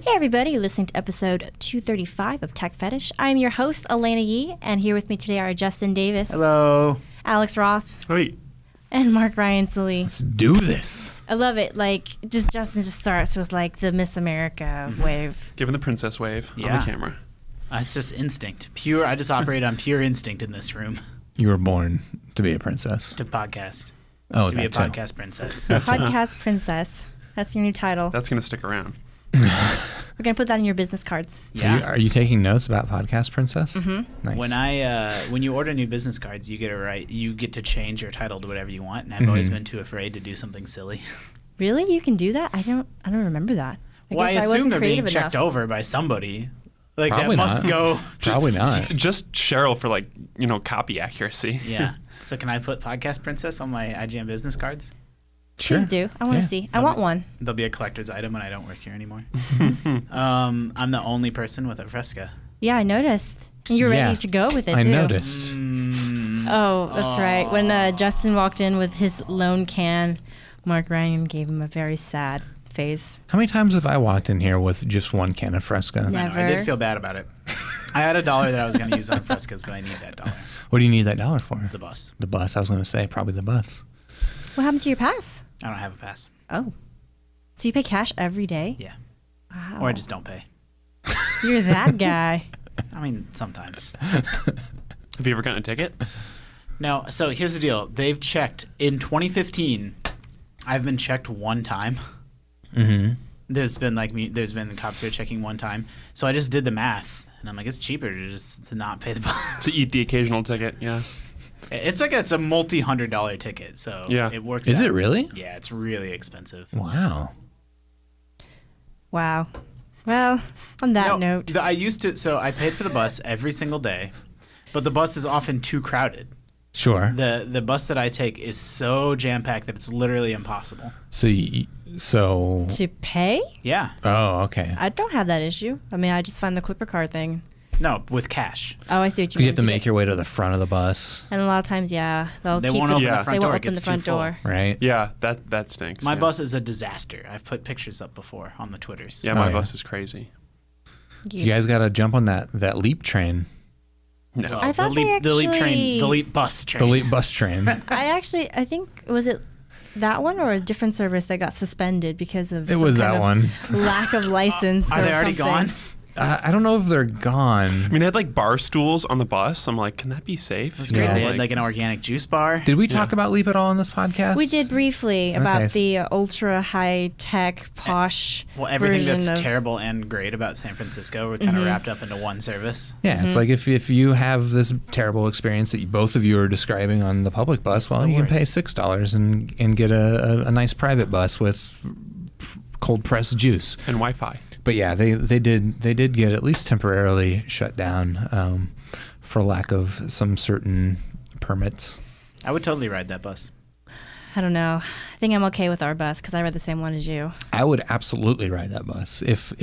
Hey everybody, you're listening to episode 235 of Tech Fetish. I'm your host, Elena Yee, and here with me today are Justin Davis. Hello. Alex Roth. Hey. And Mark Ryan Salee. Let's do this. I love it. Justin just starts with the Miss America wave. Giving the princess wave on the camera. It's just instinct. I just operate on pure instinct in this room. You were born to be a princess. To podcast. Oh, to be a too. podcast princess. Podcast princess. That's your new title. That's going to stick around. We're going to put that in your business cards. Yeah. Are you taking notes about podcast princess? Mm-hmm. Nice. When you order new business cards, you get to change your title to whatever you want, and I've always been too afraid to do something silly. Really? You can do that? I don't remember that. I assume they're being checked over by somebody. Probably that must go. Probably not. Just Cheryl for copy accuracy. Yeah. So can I put podcast princess on my IGN business cards? Sure. Please do. I want to see. I want one. They'll be a collector's item when I don't work here anymore. I'm the only person with a Fresca. Yeah, I noticed. You're ready to go with it, too. I noticed. Oh, that's right. When Justin walked in with his lone can, Mark Ryan gave him a very sad face. How many times have I walked in here with just one can of Fresca? Never. I did feel bad about it. I had $1 that I was going to use on Frescas, but I need that $1. What do you need that $1 for? The bus. The bus. I was going to say probably the bus. What happened to your pass? I don't have a pass. Oh. So you pay cash every day? Yeah. Wow. Or I just don't pay. You're that guy. I mean, sometimes. Have you ever gotten a ticket? No. So here's the deal. They've checked. In 2015, I've been checked one time. Mm-hmm. There's been cops there checking one time. So I just did the math. And I'm like, it's cheaper to not pay the bus. To eat the occasional ticket, yeah. It's a multi-$100 ticket, so it works. Is out. it really? Yeah, it's really expensive. Wow. Wow. Well, on that note. I paid for the bus every single day, but the bus is often too crowded. Sure. The bus that I take is so jam-packed that it's literally impossible. So To pay? Yeah. Oh, okay. I don't have that issue. I mean, I just find the Clipper card thing. No, with cash. Oh, I see what you Because mean. you have to make your way to the front of the bus. And a lot of times, They won't open the front door. It gets too full. Right? Yeah, that stinks. My bus is a disaster. I've put pictures up before on the Twitters. Yeah, my bus is crazy. You guys got to jump on that LEAP train. No. I thought the LEAP bus train. The LEAP bus train. I think, was it that one or a different service that got suspended because of lack of license? Are they already gone? I don't know if they're gone. I mean, they had bar stools on the bus. I'm like, can that be safe? It was great. They had an organic juice bar. Did we talk about LEAP at all on this podcast? We did briefly about the ultra high tech posh. Well, everything version that's of terrible and great about San Francisco were kind of wrapped up into one service. Yeah, it's like if you have this terrible experience that both of you are describing on the public bus, you can pay $6 and get a nice private bus with cold pressed juice And Wi-Fi. But yeah, they did get at least temporarily shut down for lack of some certain permits. I would totally ride that bus. I don't know. I think I'm okay with our bus because I ride the same one as you. I would absolutely ride that bus if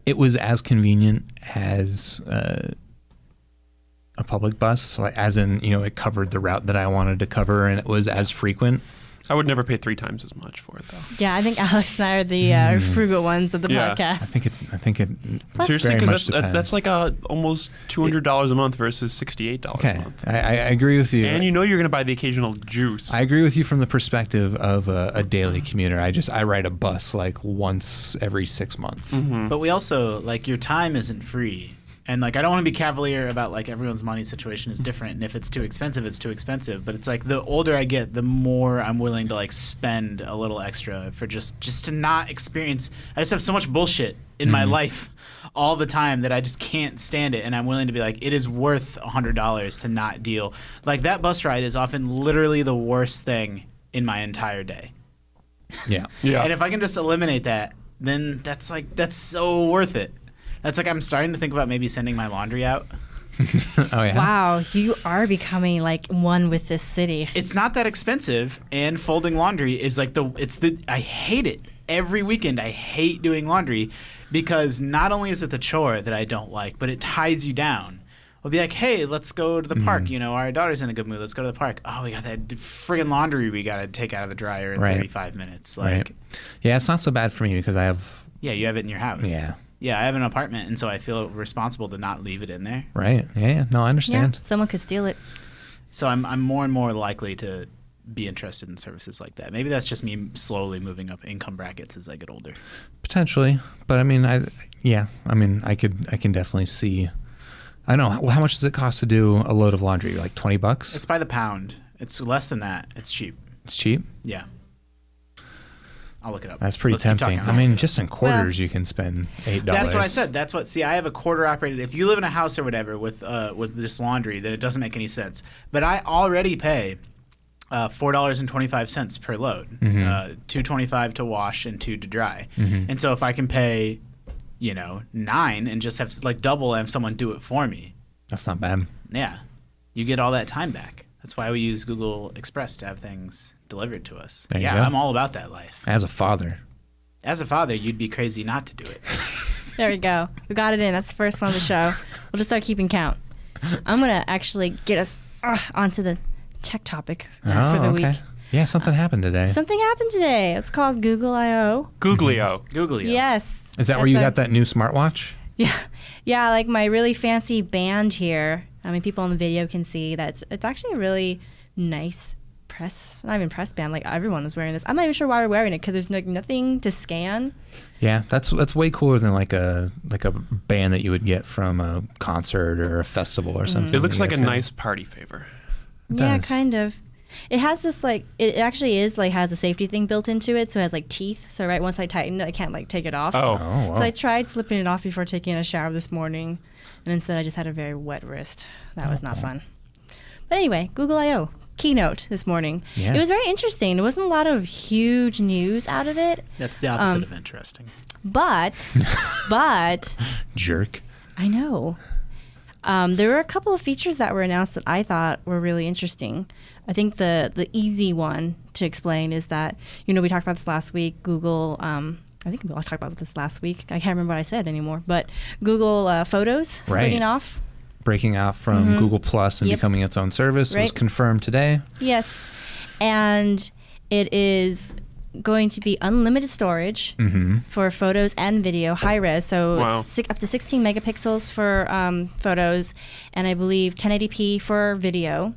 it was as convenient as a public bus, as in it covered the route that I wanted to cover and it was as frequent. I would never pay 3 times as much for it, though. Yeah, I think Alex and I are the frugal ones of the podcast. I think it seriously, because that's almost $200 a month versus $68 a month. I agree with you. And you're going to buy the occasional juice. I agree with you from the perspective of a daily commuter. I ride a bus once every 6 months. Mm-hmm. But we also your time isn't free. And I don't want to be cavalier about everyone's money situation is different, and if it's too expensive, it's too expensive. But it's the older I get, the more I'm willing to spend a little extra for just to not experience. I just have so much bullshit in my life all the time that I just can't stand it, and I'm willing to be it is worth $100 to not deal. That bus ride is often literally the worst thing in my entire day. Yeah. And if I can just eliminate that, then that's so worth it. That's I'm starting to think about maybe sending my laundry out. Oh, yeah? Wow, you are becoming one with this city. It's not that expensive, and folding laundry is I hate it. Every weekend I hate doing laundry because not only is it the chore that I don't like, but it ties you down. We'll be hey, let's go to the park. Our daughter's in a good mood. Let's go to the park. Oh, we got that friggin' laundry we got to take out of the dryer in 35 minutes. Right. Yeah, it's not so bad for me because I have Yeah, you have it in your house. Yeah. Yeah, I have an apartment, and so I feel responsible to not leave it in there. Right. Yeah. No, I understand. Yeah, someone could steal it. So I'm more and more likely to be interested in services like that. Maybe that's just me slowly moving up income brackets as I get older. Potentially, but I mean, I can definitely see. I don't know how much does it cost to do a load of laundry? Like $20? It's by the pound. It's less than that. It's cheap. It's cheap. Yeah. I'll look it up. That's pretty Let's keep tempting. talking. I mean, just in quarters, you can spend $8. That's what I said. I have a quarter operated. If you live in a house or whatever with this laundry, then it doesn't make any sense. But I already pay $4.25 per load, $2.25 to wash and $2 to dry. And so if I can pay, $9 and just have like double and have someone do it for me, that's not bad. Yeah, you get all that time back. That's why we use Google Express to have things delivered to us. There you Yeah, go. I'm all about that life. As a father. As a father, you'd be crazy not to do it. There we go. We got it in. That's the first one of the show. We'll just start keeping count. I'm going to actually get us onto the tech topic for the week. Yeah, something happened today. Something happened today. It's called Google I/O. Googlio. Googlio. Yes. Is that where you got that new smartwatch? Yeah, like my really fancy band here. I mean, people on the video can see that it's actually a really nice not even press band. Like everyone is wearing this. I'm not even sure why we're wearing it because there's like nothing to scan. Yeah, that's way cooler than like a band that you would get from a concert or a festival or something. It looks like a nice party favor. Yeah, kind of. It has this it actually is has a safety thing built into it, so it has like teeth. So once I tighten it, I can't take it off. Oh. Wow. So I tried slipping it off before taking a shower this morning, and instead I just had a very wet wrist. That was not fun. But anyway, Google I/O keynote this morning. Yeah. It was very interesting. There wasn't a lot of huge news out of it. That's the opposite of interesting. But jerk. I know. There were a couple of features that were announced that I thought were really interesting. I think the easy one to explain is that, we talked about this last week. Google, I think we all talked about this last week. I can't remember what I said anymore. But Google Photos splitting off. Breaking out from Google Plus and becoming its own service was confirmed today. Yes. And it is going to be unlimited storage for photos and video, high res, so up to 16 megapixels for photos, and I believe 1080p for video.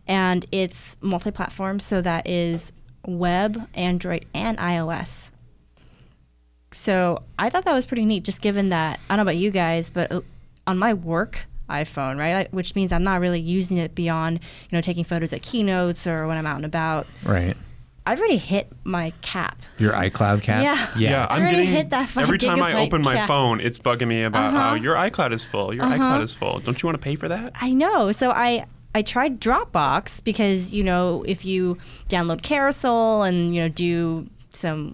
And it's multi-platform, so that is web, Android, and iOS. So I thought that was pretty neat, just given that, I don't know about you guys, but on my work iPhone, right, which means I'm not really using it beyond, taking photos at keynotes or when I'm out and about. Right. I've already hit my cap. Your iCloud cap? Yeah. I'm already getting hit that 5 every time I gigabyte open my cap. phone, it's bugging me about how your iCloud is full. Your iCloud is full. Don't you want to pay for that? I know. So I tried Dropbox because, if you download Carousel and, do some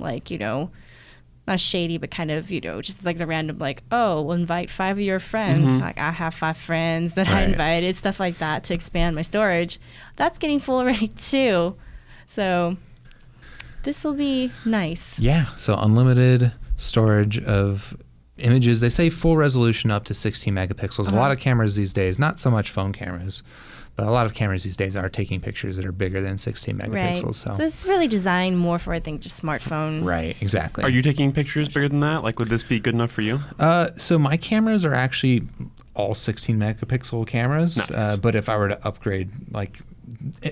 not shady, but kind of, just like the random, we'll invite 5 of your friends. Like, I have 5 friends that I invited, stuff like that to expand my storage. That's getting full already, too. So this will be nice. Yeah. So unlimited storage of images. They say full resolution up to 16 megapixels. A lot of cameras these days, not so much phone cameras, but a lot of cameras these days are taking pictures that are bigger than 16 megapixels. Right. So it's really designed more for, I think, just smartphone. Right, exactly. Are you taking pictures bigger than that? Would this be good enough for you? So my cameras are actually all 16 megapixel cameras. Nice. But if I were to upgrade,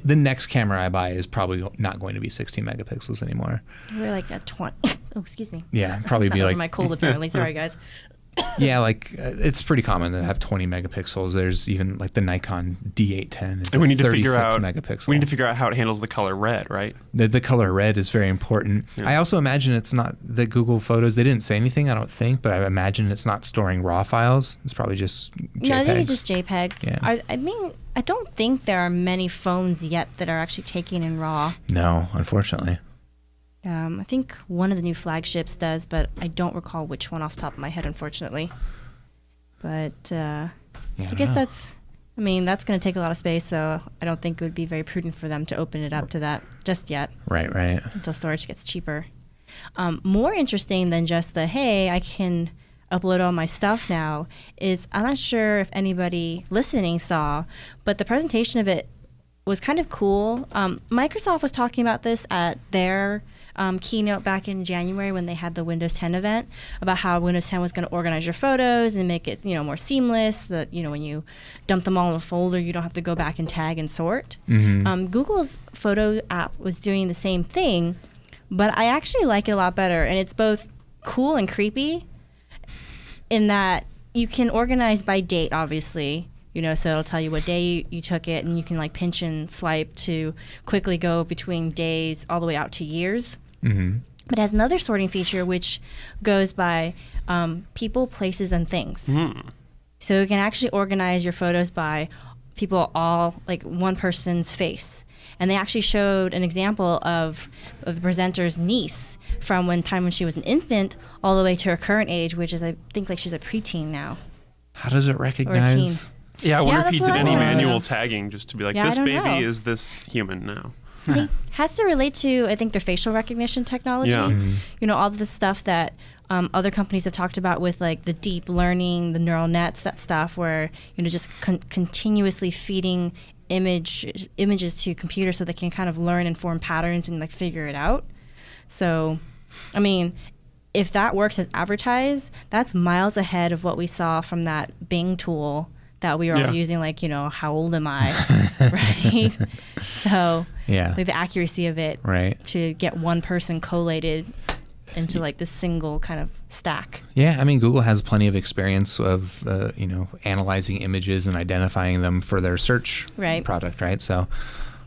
the next camera I buy is probably not going to be 16 megapixels anymore. We're at 20. Oh, excuse me. Yeah, probably be my cold apparently. Sorry, guys. Yeah, it's pretty common to have 20 megapixels. There's even the Nikon D810 is and we need to 36 figure out megapixel. We need to figure out how it handles the color red, right? The color red is very important. Yes. I also imagine it's not the Google Photos. They didn't say anything, I don't think, but I imagine it's not storing raw files. It's probably just JPEGs. No, I think it's just JPEG. Yeah. I mean, I don't think there are many phones yet that are actually taking in RAW. No, unfortunately. I think one of the new flagships does, but I don't recall which one off the top of my head, unfortunately. But I guess that's going to take a lot of space, so I don't think it would be very prudent for them to open it up to that just yet. Right. Until storage gets cheaper. More interesting than just hey, I can upload all my stuff now is, I'm not sure if anybody listening saw, but the presentation of it was kind of cool. Microsoft was talking about this at their keynote back in January when they had the Windows 10 event about how Windows 10 was going to organize your photos and make it, more seamless. That when you dump them all in a folder, you don't have to go back and tag and sort. Google's photo app was doing the same thing, but I actually like it a lot better, and it's both cool and creepy in that you can organize by date, obviously. So it'll tell you what day you took it, and you can like pinch and swipe to quickly go between days all the way out to years. But it has another sorting feature which goes by people, places, and things. So you can actually organize your photos by people, all like one person's face. And they actually showed an example of the presenter's niece from when she was an infant all the way to her current age, which is, I think, like she's a preteen now. How does it recognize? Yeah, I wonder if he did any manual is. tagging just to be like, Yeah, this baby know. is this human now. It has to relate to, I think, their facial recognition technology. Yeah. All the stuff that other companies have talked about with like the deep learning, the neural nets, that stuff where, just continuously feeding images to computers so they can kind of learn and form patterns and like figure it out. So, I mean, if that works as advertised, that's miles ahead of what we saw from that Bing tool that we were all using, like, how old am I, right? So, like the accuracy of it, right, to get one person collated into like this single kind of stack. Yeah, I mean, Google has plenty of experience of, analyzing images and identifying them for their search product, right? So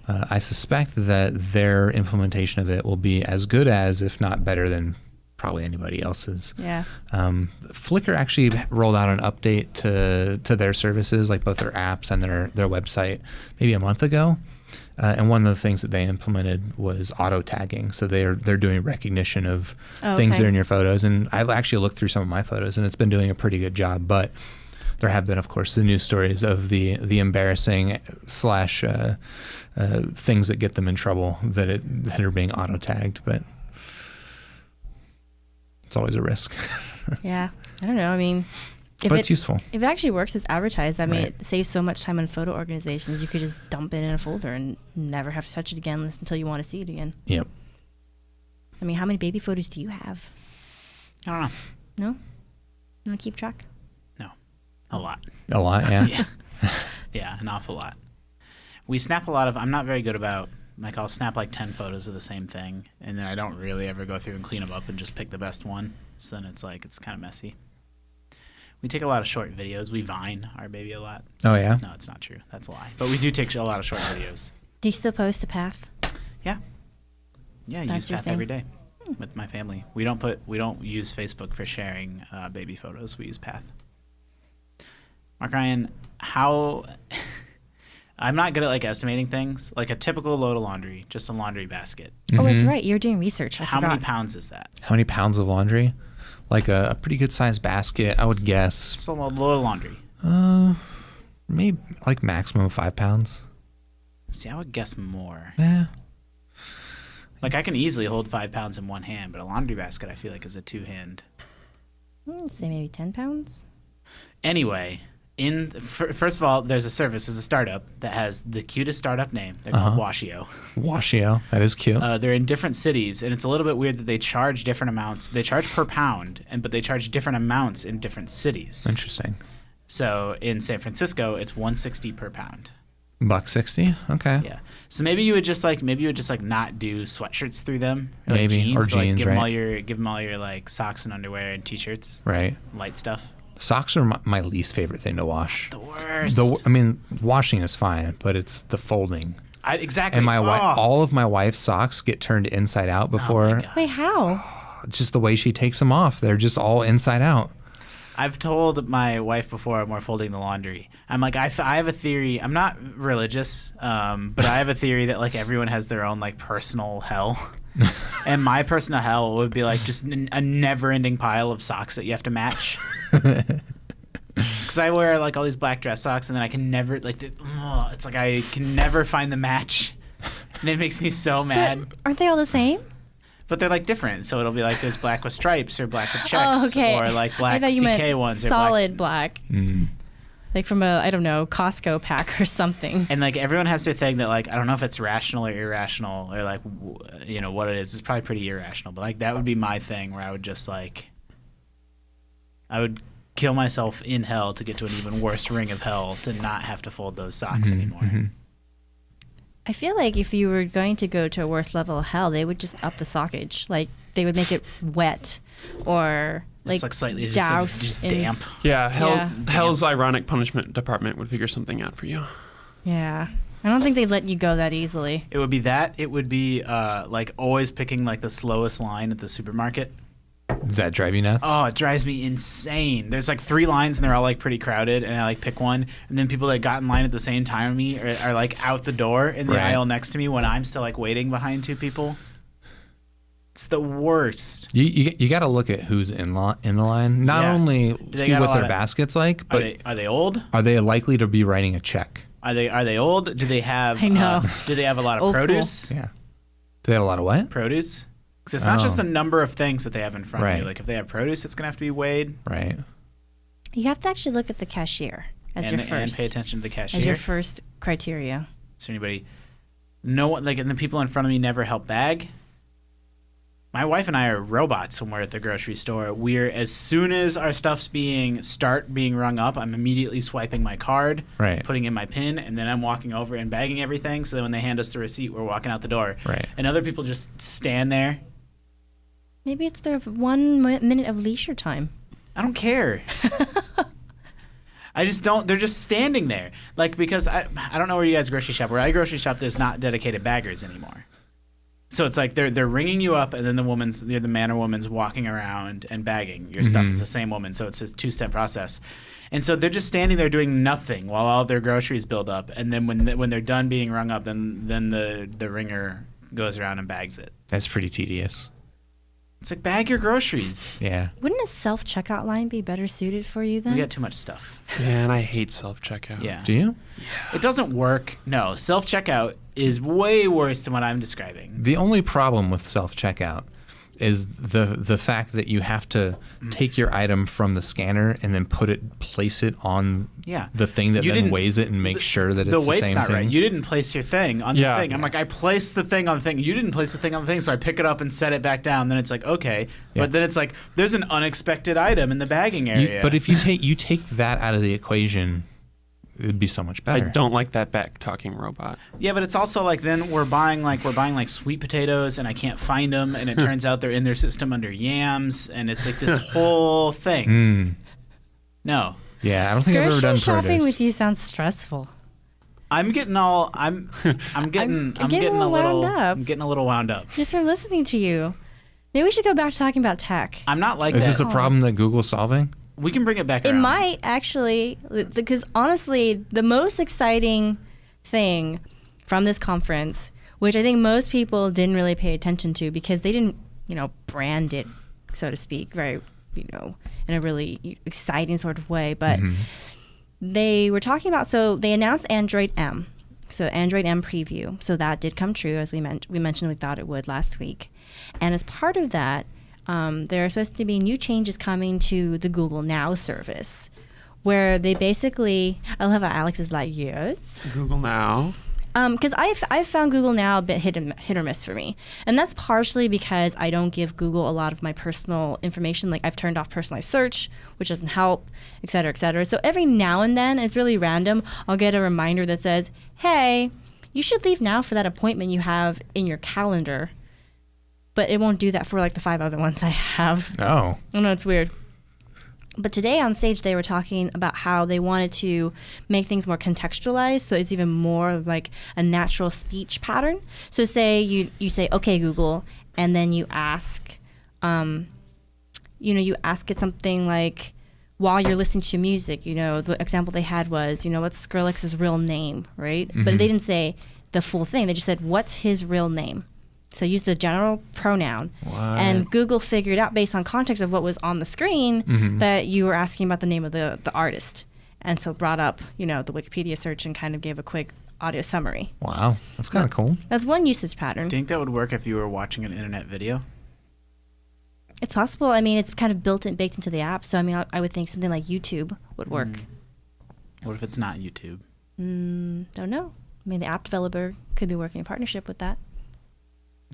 I suspect that their implementation of it will be as good as, if not better than, probably anybody else's. Yeah. Flickr actually rolled out an update to their services, like both their apps and their website, maybe a month ago. And one of the things that they implemented was auto tagging. So they're doing recognition of things that are in your photos. And I've actually looked through some of my photos, and it's been doing a pretty good job. But there have been, of course, the news stories of the embarrassing slash things that get them in trouble that are being auto tagged. But it's always a risk. Yeah, I don't know. I mean, but it's useful. If it actually works as advertised, I mean, it saves so much time in photo organizations. You could just dump it in a folder and never have to touch it again until you want to see it again. Yep. I mean, how many baby photos do you have? I don't know. No? You want to keep track? No. A lot. A lot, yeah. Yeah. Yeah, an awful lot. We snap a lot of, I'm not very good about, like, I'll snap like 10 photos of the same thing, and then I don't really ever go through and clean them up and just pick the best one. So then it's like, it's kind of messy. We take a lot of short videos. We Vine our baby a lot. Oh, yeah? No, it's not true. That's a lie. But we do take a lot of short videos. Do you still post to Path? Yeah. Yeah, I use Path every day with my family. We don't use Facebook for sharing baby photos. We use Path. Mark Ryan, how... I'm not good at like estimating things. Like a typical load of laundry, just a laundry basket. Oh, that's right. You're doing research. How many pounds is that? How many pounds of laundry? Like a pretty good sized basket, I would guess. Just a load of laundry. Maybe like maximum 5 pounds. See, I would guess more. Yeah. Like I can easily hold 5 pounds in one hand, but a laundry basket I feel like is a two-hand. I'd say maybe 10 pounds. Anyway, first of all, there's a startup that has the cutest startup name. They're called Washio. Washio, that is cute. They're in different cities, and it's a little bit weird that they charge different amounts. They charge per pound, but they charge different amounts in different cities. Interesting. So in San Francisco, it's $1.60 per pound. $1.60? Okay. Yeah. So maybe you would just like not do sweatshirts through them, or like maybe jeans, or but, jeans, like, give them right? all your like socks and underwear and t-shirts, right? Light stuff. Socks are my least favorite thing to wash. It's the worst. I mean, washing is fine, but it's the folding. Exactly. And all of my wife's socks get turned inside out before. Oh, wait, how? It's just the way she takes them off. They're just all inside out. I've told my wife before when we're folding the laundry, I'm like, I have a theory. I'm not religious, but I have a theory that like everyone has their own like personal hell. And my personal hell would be like just a never-ending pile of socks that you have to match. Because I wear like all these black dress socks, and then I can never it's like I can never find the match, and it makes me so mad. But aren't they all the same? But they're like different, so it'll be like there's black with stripes or black with checks, or like black CK ones. Solid black. like from a, I don't know, Costco pack or something. And like everyone has their thing that like I don't know if it's rational or irrational or like you know what it is. It's probably pretty irrational, but like that would be my thing where I would just like I would kill myself in hell to get to an even worse ring of hell to not have to fold those socks anymore. I feel like if you were going to go to a worse level of hell, they would just up the sockage. Like they would make it wet or like slightly doused just in damp. Yeah, Yeah. Hell's ironic punishment department would figure something out for you. Yeah. I don't think they'd let you go that easily. It would be that. It would be like always picking like the slowest line at the supermarket. Does that drive you nuts? Oh, it drives me insane. There's like 3 lines and they're all like pretty crowded, and I like pick one, and then people that got in line at the same time as me are like out the door in the aisle next to me when I'm still like waiting behind 2 people. It's the worst. You got to look at who's in the line. Not only see what their basket's like, but are they old? Are they likely to be writing a check? Are they old? Do they have? I know. Do they have a lot of Old produce? school. Yeah. Do they have a lot of what? Produce. Because it's not just the number of things that they have in front of you. Like if they have produce, it's gonna have to be weighed. Right. You have to actually look at the cashier as your first. And pay attention to the cashier. As your first criteria. Is there anybody? No one. Like, and the people in front of me never help bag. My wife and I are robots when we're at the grocery store. We're as soon as our stuff's being rung up, I'm immediately swiping my card, putting in my PIN, and then I'm walking over and bagging everything. So that when they hand us the receipt, we're walking out the door. Right. And other people just stand there. Maybe it's their 1 minute of leisure time. I don't care. I just don't. They're just standing there, like because I don't know where you guys grocery shop. Where I grocery shop, there's not dedicated baggers anymore. So it's like they're ringing you up, and then the man or woman's walking around and bagging your stuff. It's the same woman, so it's a 2-step process. And so they're just standing there doing nothing while all their groceries build up. And then when they're done being rung up, then the ringer goes around and bags it. That's pretty tedious. It's like bag your groceries. Yeah. Wouldn't a self-checkout line be better suited for you then? We got too much stuff. Man, I hate self-checkout. Yeah. Do you? It doesn't work. No, self-checkout is way worse than what I'm describing. The only problem with self-checkout is the fact that you have to take your item from the scanner and then place it on the thing that then weighs it and make sure that it's the same thing. The weight's not right. You didn't place your thing on the thing. I'm like, I placed the thing on the thing. You didn't place the thing on the thing, so I pick it up and set it back down. Then it's like, okay. Yeah. But then it's like, there's an unexpected item in the bagging area. But if you take that out of the equation, it'd be so much better. I don't like that back-talking robot. Yeah, but it's also like then we're buying sweet potatoes and I can't find them, and it turns out they're in their system under yams, and it's like this whole thing. No. Yeah, I don't think I've ever done produce. Grocery shopping with you sounds stressful. I'm getting a little wound up. Just from listening to you. Maybe we should go back to talking about tech. I'm not like Is that. this a problem that Google's solving? We can bring it back It around. might actually, because honestly, the most exciting thing from this conference, which I think most people didn't really pay attention to because they didn't, brand it, so to speak, very, in a really exciting sort of way. But they were talking about, so they announced Android M. So Android M preview. So that did come true, as we mentioned we thought it would last week. And as part of that, there are supposed to be new changes coming to the Google Now service, where they basically, I love how Alex is like, yes. Google Now. Because I've found Google Now a bit hit or miss for me. And that's partially because I don't give Google a lot of my personal information. Like I've turned off personalized search, which doesn't help, et cetera, et cetera. So every now and then, it's really random, I'll get a reminder that says, hey, you should leave now for that appointment you have in your calendar. But it won't do that for like the 5 other ones I have. Oh. I know, it's weird. But today on stage, they were talking about how they wanted to make things more contextualized, so it's even more like a natural speech pattern. So say you say, okay, Google, and then you ask, you ask it something like, while you're listening to music, the example they had was, what's Skrillex's real name, right? But they didn't say the full thing. They just said, what's his real name? So use the general pronoun. What? And Google figured out based on context of what was on the screen that you were asking about the name of the artist. And so brought up, the Wikipedia search and kind of gave a quick audio summary. Wow. That's kind of cool. That's one usage pattern. Do you think that would work if you were watching an internet video? It's possible. I mean, it's kind of baked into the app. So, I mean, I would think something like YouTube would work. What if it's not YouTube? Don't know. I mean, the app developer could be working in partnership with that.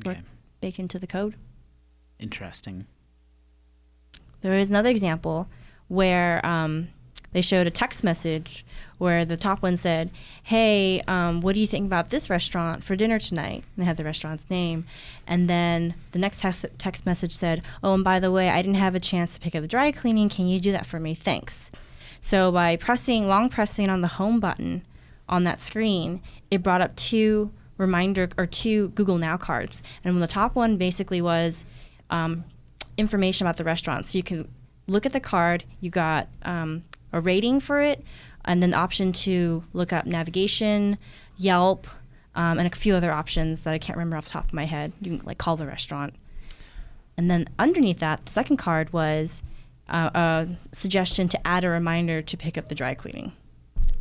Okay. Bake into the code. Interesting. There is another example where they showed a text message where the top one said, hey, what do you think about this restaurant for dinner tonight? And they had the restaurant's name. And then the next text message said, oh, and by the way, I didn't have a chance to pick up the dry cleaning. Can you do that for me? Thanks. So by long pressing on the home button on that screen, it brought up two Google Now cards. And the top one basically was information about the restaurant. So you can look at the card, you got a rating for it, and then the option to look up navigation, Yelp, and a few other options that I can't remember off the top of my head. You can call the restaurant. And then underneath that, the second card was a suggestion to add a reminder to pick up the dry cleaning,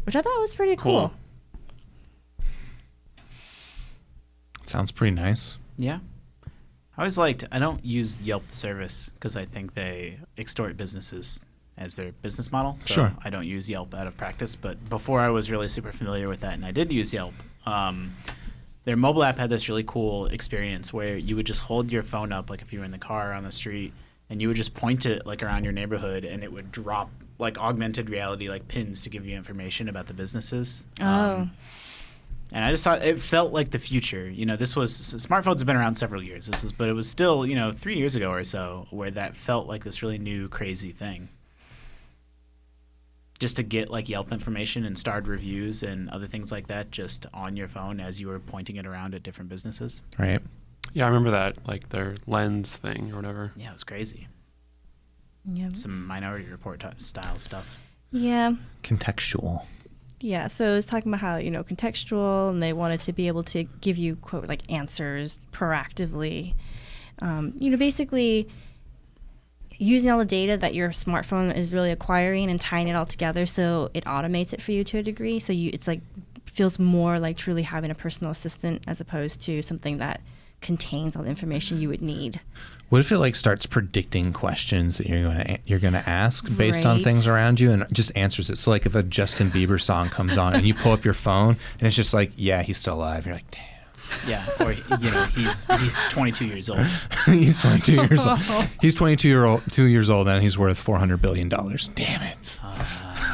which I thought was pretty cool. Sounds pretty nice. Yeah. I don't use Yelp service because I think they extort businesses as their business model. So sure. I don't use Yelp out of practice. But before I was really super familiar with that, and I did use Yelp, their mobile app had this really cool experience where you would just hold your phone up, like if you were in the car or on the street, and you would just point it around your neighborhood, and it would drop augmented reality pins to give you information about the businesses. Oh. And I just thought it felt like the future. Smartphones have been around several years. But it was still 3 years ago or so where that felt like this really new crazy thing. Just to get Yelp information and starred reviews and other things like that just on your phone as you were pointing it around at different businesses. Right. Yeah, I remember that, their Lens thing or whatever. Yeah, it was crazy. Yeah. Some Minority Report style stuff. Yeah. Contextual. Yeah, so it's talking about how, contextual, and they wanted to be able to give you, quote, answers proactively. Basically using all the data that your smartphone is really acquiring and tying it all together so it automates it for you to a degree. So it's feels more like truly having a personal assistant as opposed to something that contains all the information you would need. What if it starts predicting questions that you're gonna ask based on things around you and just answers it? So if a Justin Bieber song comes on and you pull up your phone and it's just yeah, he's still alive. You're like, damn. Yeah, or he's 22 years old. He's 22 years old. He's 2 years old and he's worth $400 billion. Damn it.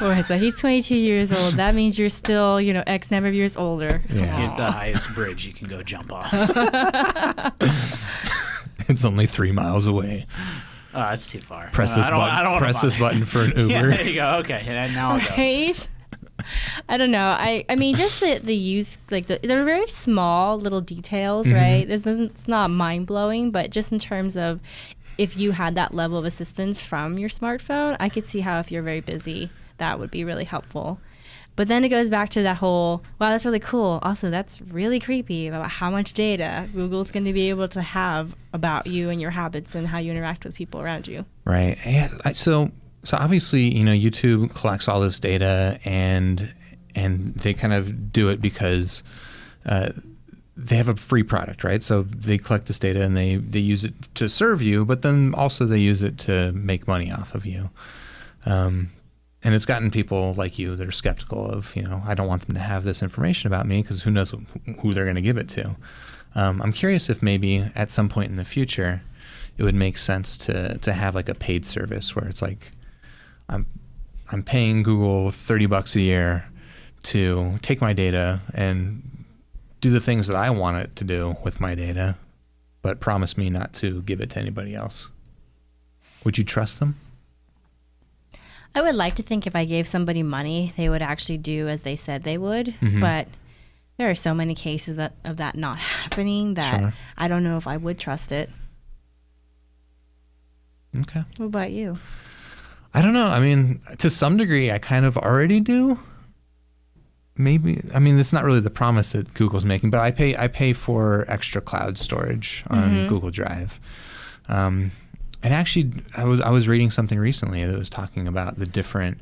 Or so he's 22 years old. That means you're still, X number of years older. Yeah. Here's the highest bridge you can go jump off. It's only 3 miles away. Oh, that's too far. Press this button for an Uber. Yeah, there you go. Okay, and now I'll go. Right? I don't know. I mean, just the use, they're very small little details, right? It's not mind-blowing, but just in terms of if you had that level of assistance from your smartphone, I could see how if you're very busy, that would be really helpful. But then it goes back to that whole, wow, that's really cool. Also, that's really creepy about how much data Google's going to be able to have about you and your habits and how you interact with people around you. Right. Yeah. So obviously, YouTube collects all this data and they kind of do it because they have a free product, right? So they collect this data and they use it to serve you, but then also they use it to make money off of you. And it's gotten people like you that are skeptical of, I don't want them to have this information about me because who knows who they're going to give it to. I'm curious if maybe at some point in the future it would make sense to have a paid service where it's I'm paying Google $30 a year to take my data and do the things that I want it to do with my data, but promise me not to give it to anybody else. Would you trust them? I would like to think if I gave somebody money, they would actually do as they said they would. But there are so many cases of that not happening that I don't know if I would trust it. Okay. What about you? I don't know. I mean, to some degree, I kind of already do. Maybe. I mean, it's not really the promise that Google's making, but I pay for extra cloud storage on Google Drive. And actually, I was reading something recently that was talking about the different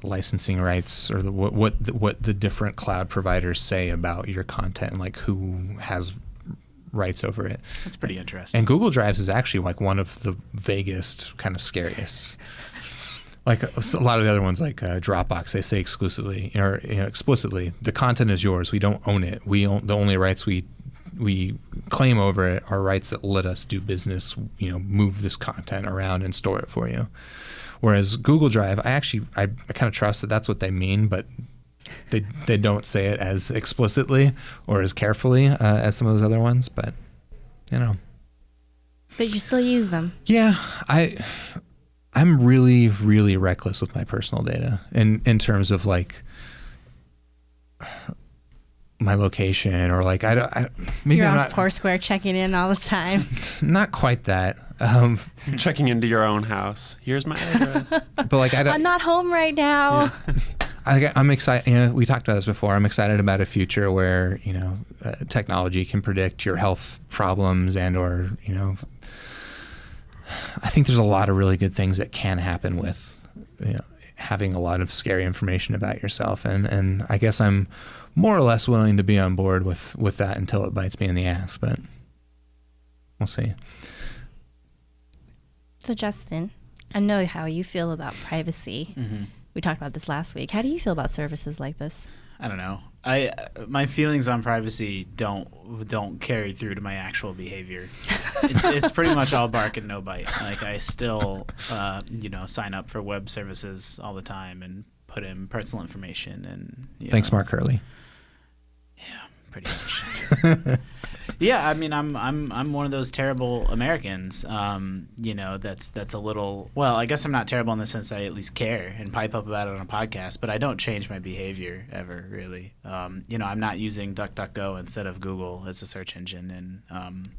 licensing rights or what the different cloud providers say about your content and who has rights over it. That's pretty interesting. And Google Drives is actually one of the vaguest, kind of scariest. like a lot of the other ones, like Dropbox, they say exclusively or explicitly, the content is yours. We don't own it. We own the only rights we claim over it are rights that let us do business. Move this content around and store it for you. Whereas Google Drive, I kind of trust that that's what they mean, but they don't say it as explicitly or as carefully as some of those other ones. But But you still use them. Yeah, I'm really, really reckless with my personal data in terms of like my location or like maybe You're I'm on not Foursquare checking in all the time. Not quite that. Checking into your own house. Here's my address. But like I'm not home right now. Yeah. I'm excited. We talked about this before. I'm excited about a future where technology can predict your health problems or I think there's a lot of really good things that can happen with having a lot of scary information about yourself, and I guess I'm more or less willing to be on board with that until it bites me in the ass, but we'll see. So Justin, I know how you feel about privacy. Mm-hmm. We talked about this last week. How do you feel about services like this? I don't know. My feelings on privacy don't carry through to my actual behavior. It's pretty much all bark and no bite. Like I still sign up for web services all the time and put in personal information and Thanks, Mark Hurley. Yeah, pretty much. Yeah, I mean, I'm one of those terrible Americans. That's a little. Well, I guess I'm not terrible in the sense that I at least care and pipe up about it on a podcast, but I don't change my behavior ever, really. I'm not using DuckDuckGo instead of Google as a search engine, and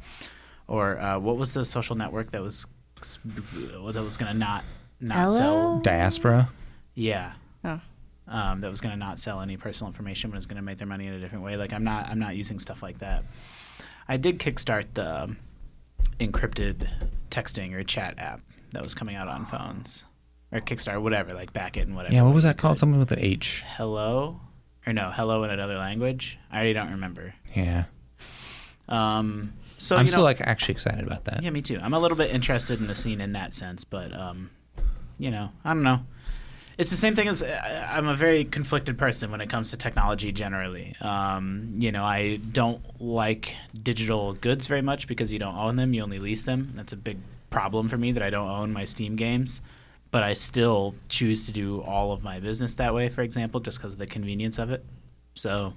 what was the social network that was going to not sell Diaspora? Yeah. Oh. That was going to not sell any personal information, but was going to make their money in a different way. Like I'm not using stuff like that. I did kickstart the encrypted texting or chat app that was coming out on phones, or Kickstarter, whatever, like Backit and whatever. Yeah, what was that called? Something with an H. Hello in another language. I already don't remember. Yeah. So I'm still actually excited about that. Yeah, me too. I'm a little bit interested in the scene in that sense, but I don't know. It's the same thing as I'm a very conflicted person when it comes to technology generally. I don't like digital goods very much because you don't own them, you only lease them. That's a big problem for me that I don't own my Steam games. But I still choose to do all of my business that way, for example, just because of the convenience of it. So,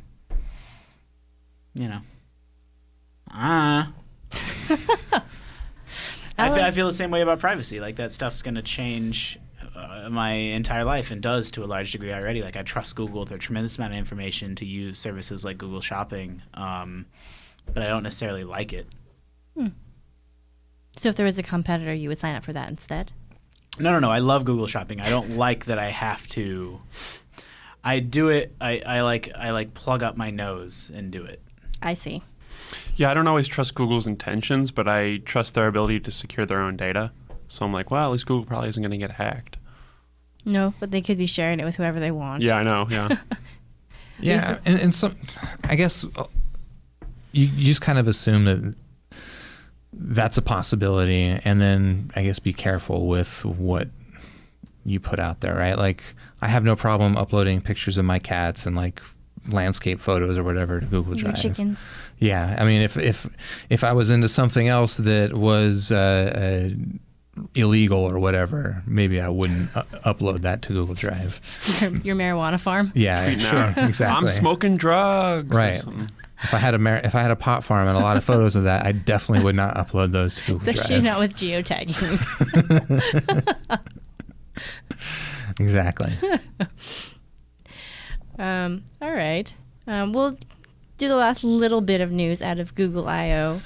I feel the same way about privacy. Like that stuff's going to change my entire life and does to a large degree already. Like I trust Google with a tremendous amount of information to use services like Google Shopping, but I don't necessarily like it. So if there was a competitor, you would sign up for that instead? No. I love Google Shopping. I don't like that I have to. I do it. I like plug up my nose and do it. I see. Yeah, I don't always trust Google's intentions, but I trust their ability to secure their own data. So I'm like, well, at least Google probably isn't going to get hacked. No, but they could be sharing it with whoever they want. Yeah, I know. Yeah. Yeah, and some, I guess you just kind of assume that that's a possibility, and then I guess be careful with what you put out there, right? Like, I have no problem uploading pictures of my cats and like landscape photos or whatever to Google Drive. Your chickens. Yeah, I mean, if I was into something else that was illegal or whatever, maybe I wouldn't upload that to Google Drive. Your marijuana farm. Yeah, sure, exactly. I'm smoking drugs. Right. If I had a pot farm and a lot of photos of that, I definitely would not upload those to Google Drive. Especially not with geotagging. Exactly. All right. We'll do the last little bit of news out of Google I/O,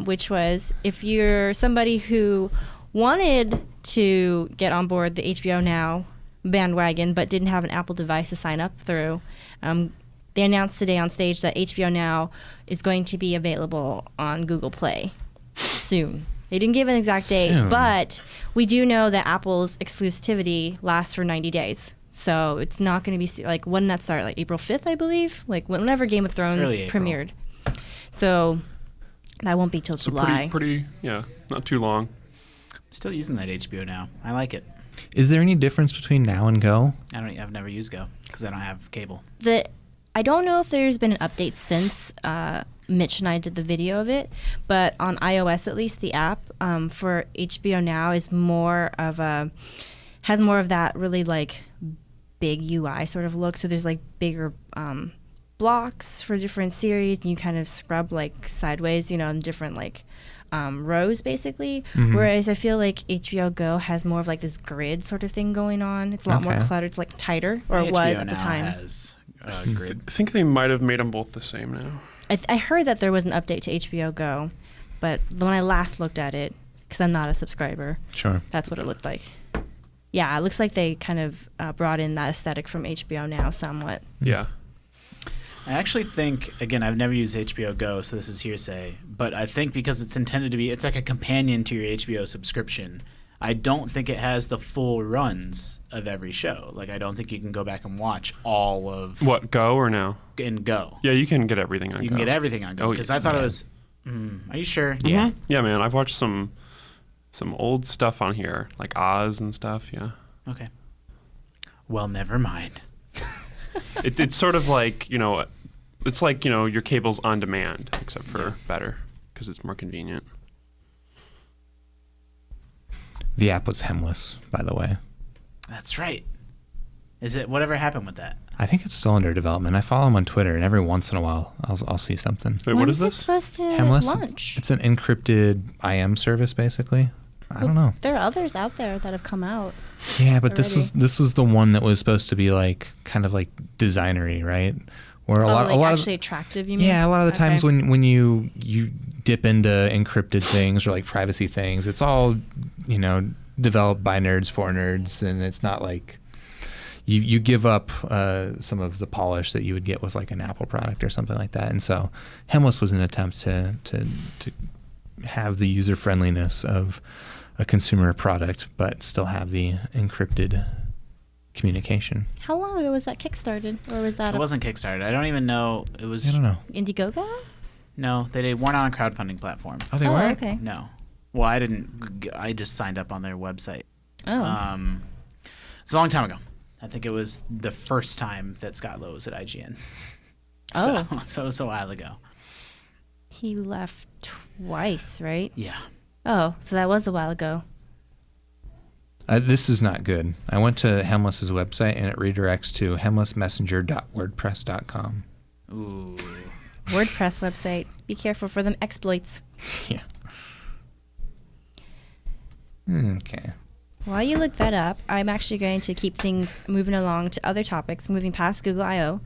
which was if you're somebody who wanted to get on board the HBO Now bandwagon but didn't have an Apple device to sign up through, they announced today on stage that HBO Now is going to be available on Google Play soon. They didn't give an exact date, but we do know that Apple's exclusivity lasts for 90 days. So it's not going to be like, when did that start? Like April 5th, I believe? Like whenever Game of Thrones premiered. So that won't be till July. Pretty, not too long. I'm still using that HBO Now. I like it. Is there any difference between Now and Go? I've never used Go because I don't have cable. I don't know if there's been an update since Mitch and I did the video of it, but on iOS at least, the app for HBO Now is has more of that really like big UI sort of look. So there's like bigger blocks for different series, and you kind of scrub like sideways, in different like rows basically. Whereas I feel like HBO Go has more of like this grid sort of thing going on. It's a lot more cluttered. It's like tighter, or it was at the time. Has grid. I think they might have made them both the same now. I heard that there was an update to HBO Go, but when I last looked at it, because I'm not a subscriber, Sure, that's what it looked like. Yeah, it looks like they kind of brought in that aesthetic from HBO Now somewhat. Yeah. I actually think, again, I've never used HBO Go, so this is hearsay, but I think because it's intended to be, it's like a companion to your HBO subscription, I don't think it has the full runs of every show. Like, I don't think you can go back and watch all of... What, Go or Now? In Go. Yeah, you can get everything on Go. You can get everything on Go, because I thought it was... are you sure? Yeah. Yeah, man, I've watched some old stuff on here, like Oz and stuff, yeah. Okay. Well, never mind. It's sort of like, it's like, your cable's on demand, except for better, because it's more convenient. the app was hemless, by the way. That's right. Whatever happened with that? I think it's still under development. I follow him on Twitter, and every once in a while, I'll see something. Wait, what is When's it this? supposed to Hemless. launch? It's an encrypted IM service, basically. I don't know. There are others out there that have come out. Yeah, but already. this was the one that was supposed to be like kind of like designery, right? Where a lot actually attractive. You mean? Yeah, a lot of the Okay. times when you dip into encrypted things or like privacy things, it's all developed by nerds for nerds, and it's not like you give up some of the polish that you would get with like an Apple product or something like that. And so Hemless was an attempt to have the user friendliness of a consumer product, but still have the encrypted communication. How long ago was that kickstarted, or was that? It wasn't Kickstarter. I don't even know. It was. I don't know. Indiegogo? No, they weren't on a crowdfunding platform. Oh, they weren't? Okay. No. Well, I didn't. I just signed up on their website. Oh. It's a long time ago. I think it was the first time that Scott Lowe was at IGN. Oh. So it was a while ago. He left twice, right? Yeah. Oh, so that was a while ago. This is not good. I went to Hemless's website, and it redirects to hemlessmessenger.wordpress.com. Ooh. WordPress website. Be careful for them exploits. Yeah. Okay. While you look that up, I'm actually going to keep things moving along to other topics, moving past Google I/O.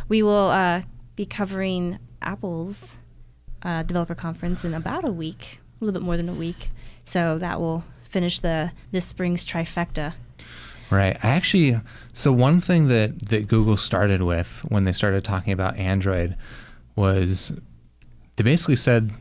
We will be covering Apple's developer conference in about a week, a little bit more than a week. So that will finish this spring's trifecta. Right. So one thing that Google started with when they started talking about Android was they basically said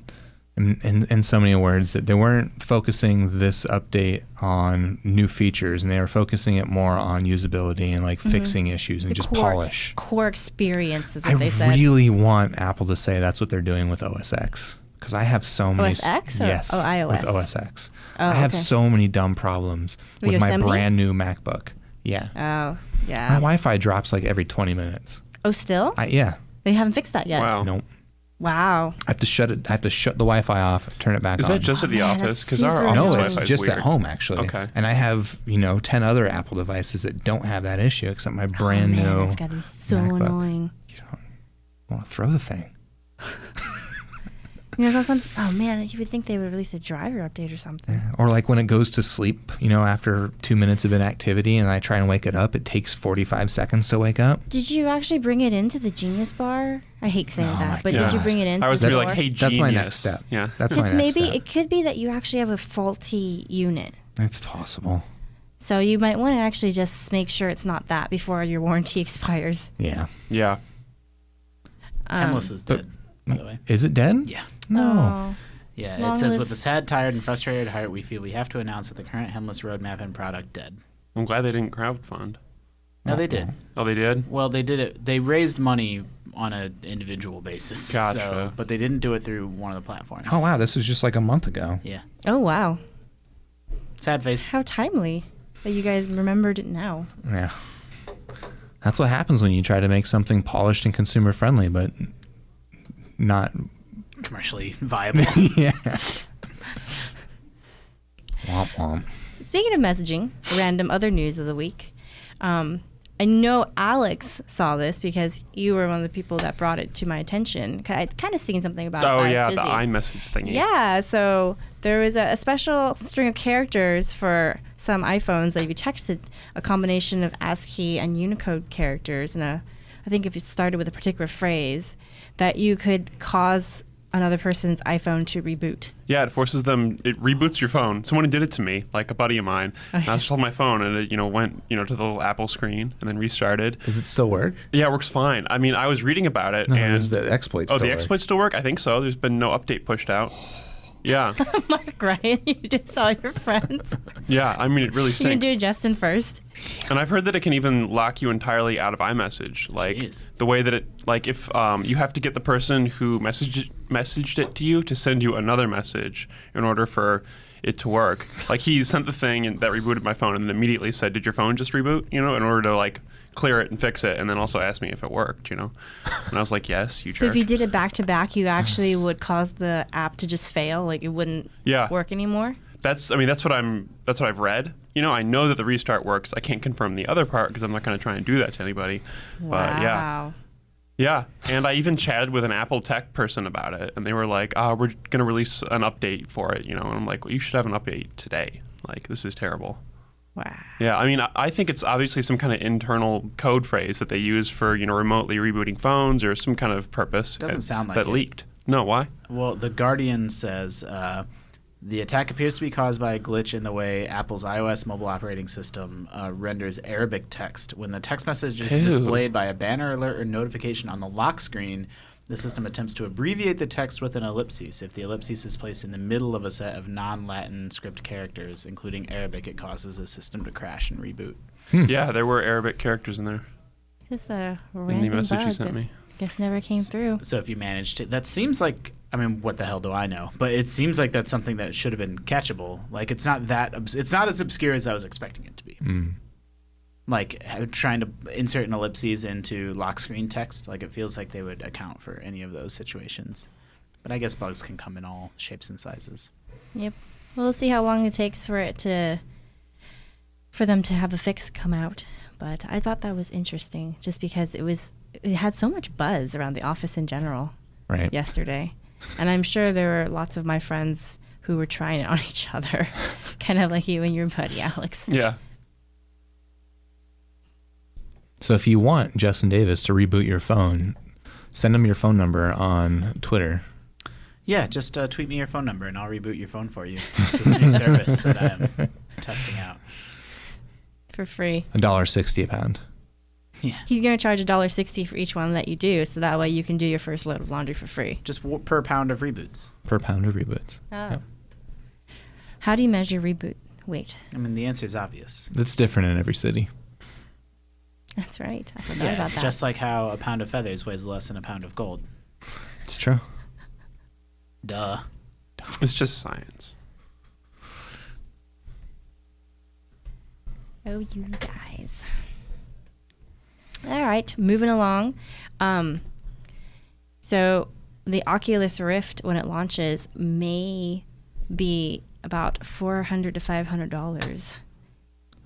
in so many words that they weren't focusing this update on new features, and they were focusing it more on usability and like fixing issues and just polish. Core experience is what they said. I really want Apple to say that's what they're doing with OS X, because I have so many. OS X or yes, iOS? with OS X. Oh, I have okay. so many dumb problems with my Yosemite? brand new MacBook. Yeah. Oh, yeah. My Wi-Fi drops like every 20 minutes. Oh, still? Yeah. They haven't fixed that yet. Wow. Nope. Wow. I have to shut the Wi-Fi off, turn it back Is on. that just at the man, office? that's Because our super office No, annoying. it's Wi-Fi is just weird. at home, actually. Okay. And I have, 10 other Apple devices that don't have that issue, except my brand man, new That's got to be so MacBook. annoying. You don't want to throw the thing. Oh, man, you would think they would release a driver update or something. Or like when it goes to sleep, after 2 minutes of inactivity and I try and wake it up, it takes 45 seconds to wake up. Did you actually bring it into the Genius Bar? I hate saying Oh my that, but God. did you bring it into I was the be store? like, hey, genius. That's my next step. Yeah. That's my Because next maybe step. it could be that you actually have a faulty unit. It's possible. So you might want to actually just make sure it's not that before your warranty expires. Yeah. Yeah. Hemless is but- dead, by the way. Is it dead? Yeah. Oh. No. Yeah, Long it says, live- with a sad, tired, and frustrated heart, we feel we have to announce that the current Hemless roadmap and product dead. I'm glad they didn't crowdfund. No, they did. Oh, they did? Well, they did it. They raised money on an individual basis. Gotcha. But they didn't do it through one of the platforms. Oh, wow. This was just like a month ago. Yeah. Oh, wow. Sad face. How timely. that you guys remembered it now. Yeah. That's what happens when you try to make something polished and consumer friendly, but not commercially viable. Yeah. Womp womp. Speaking of messaging, random other news of the week. I know Alex saw this because you were one of the people that brought it to my attention. I'd kind of seen something about it. Oh, I was yeah, busy. the iMessage thingy. Yeah, so there was a special string of characters for some iPhones that if you texted a combination of ASCII and Unicode characters, and I think if it started with a particular phrase, that you could cause another person's iPhone to reboot. Yeah, it forces them. It reboots your phone. Someone did it to me, like a buddy of mine. And I just held my phone, and it, went, to the little Apple screen, and then restarted. Does it still work? Yeah, it works fine. I mean, I was reading about it, No, and does the exploits the still work? exploits still work? I think so. There's been no update pushed out. Yeah, Mark Ryan, you just saw your friends. yeah. I mean, it really You can stinks. do Justin first. And I've heard that it can even lock you entirely out of iMessage. Like Jeez. the way that it, like if you have to get the person who messaged it to you to send you another message in order for it to work. Like he sent the thing that rebooted my phone and then immediately said, "Did your phone just reboot?" In order to like clear it and fix it, and then also asked me if it worked. And I was like, "Yes, you jerk." So if you did it back to back, you actually would cause the app to just fail, like it wouldn't work anymore. That's what I've read. I know that the restart works. I can't confirm the other part because I'm not going to try and do that to anybody. But Wow. yeah. And I even chatted with an Apple tech person about it, and they were like, "Oh, we're going to release an update for it." And I'm like, "Well, you should have an update today. Like, this is terrible." Wow. Yeah, I mean, I think it's obviously some kind of internal code phrase that they use for, remotely rebooting phones or some kind of purpose. Doesn't sound like that it. leaked. No, why? Well, The Guardian says the attack appears to be caused by a glitch in the way Apple's iOS mobile operating system renders Arabic text. When the text message is displayed by a banner alert or notification on the lock screen, the system attempts to abbreviate the text with an ellipsis. If the ellipsis is placed in the middle of a set of non-Latin script characters, including Arabic, it causes the system to crash and reboot. Yeah, there were Arabic characters in there Just a in random the message you bug sent that me. guess never came through. So if you manage to, that seems like, I mean, what the hell do I know? But it seems like that's something that should have been catchable. Like it's not as obscure as I was expecting it to be. Like trying to insert an ellipses into lock screen text, like it feels like they would account for any of those situations. But I guess bugs can come in all shapes and sizes. Yep. We'll see how long it takes for them to have a fix come out. But I thought that was interesting, just because it had so much buzz around the office in general yesterday, and I'm sure there were lots of my friends who were trying it on each other, kind of like you and your buddy Alex. Yeah. So if you want Justin Davis to reboot your phone, send him your phone number on Twitter. Yeah, just tweet me your phone number and I'll reboot your phone for you. It's this new service that I'm testing out. For free. $1.60 a pound. Yeah. He's going to charge $1.60 for each one that you do, so that way you can do your first load of laundry for free. Just per pound of reboots. Per pound of reboots. Oh. Yep. How do you measure reboot weight? I mean, the answer is obvious. It's different in every city. That's right. I forgot about it's that. just like how a pound of feathers weighs less than a pound of gold. It's true. Duh. It's just science. Oh, you guys. All right, moving along. So the Oculus Rift, when it launches, may be about $400 to $500.